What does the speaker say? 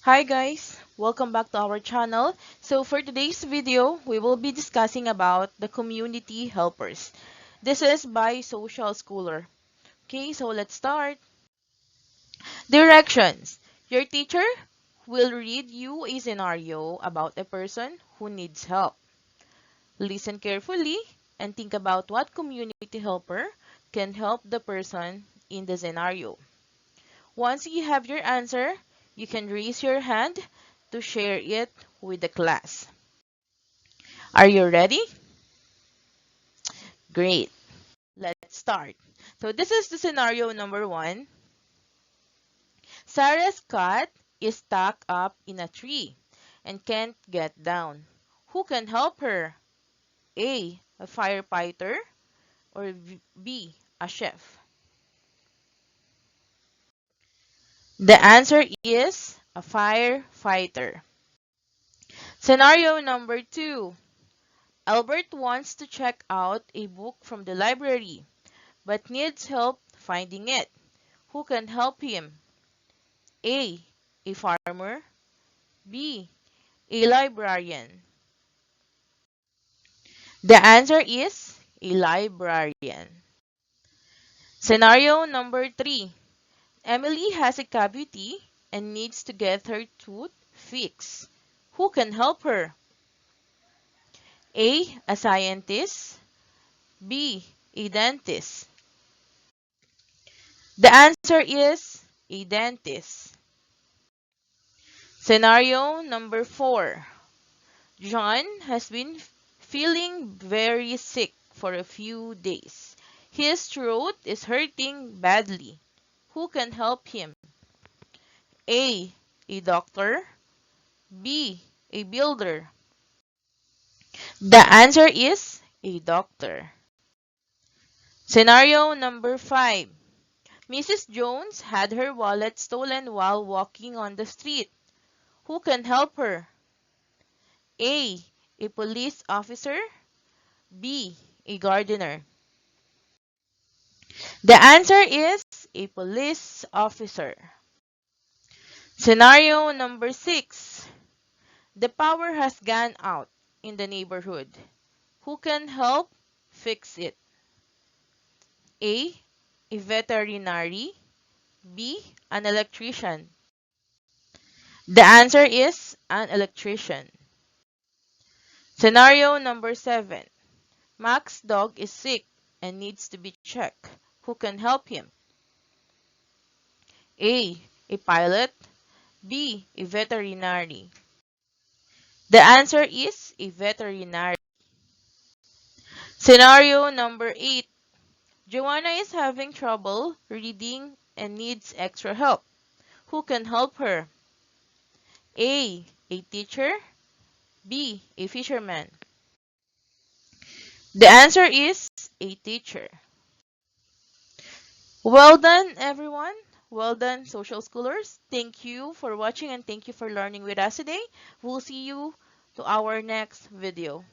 Hi guys, welcome back to our channel. So for today's video, we will be discussing about the community helpers. This is by Social Schooler. Okay, so let's start. Directions. Your teacher will read you a scenario about a person who needs help. Listen carefully and think about what community helper can help the person in the scenario. Once you have your answer, you can raise your hand to share it with the class. Are you ready? Great. Let's start. So this is the scenario number 1. Sarah's cat is stuck up in a tree and can't get down. Who can help her? A firefighter, or B, a chef? The answer is a firefighter. Scenario number 2. Albert wants to check out a book from the library, but needs help finding it. Who can help him? A farmer. B, a librarian. The answer is a librarian. Scenario number 3. Emily has a cavity and needs to get her tooth fixed. Who can help her? A scientist. B, a dentist. The answer is a dentist. Scenario number 4. John has been feeling very sick for a few days. His throat is hurting badly. Who can help him? A doctor. B, a builder. The answer is a doctor. Scenario number 5. Mrs. Jones had her wallet stolen while walking on the street. Who can help her? A police officer. B, a gardener. The answer is a police officer. Scenario number 6. The power has gone out in the neighborhood. Who can help fix it? A veterinary. B, an electrician. The answer is an electrician. Scenario number 7. Mac's dog is sick and needs to be checked. Who can help him? A pilot. B, a veterinary. The answer is a veterinary. Scenario number 8. Joanna is having trouble reading and needs extra help. Who can help her? A teacher. B, a fisherman. The answer is a teacher. Well done, everyone. Well done, social schoolers. Thank you for watching and thank you for learning with us today. We'll see you to our next video.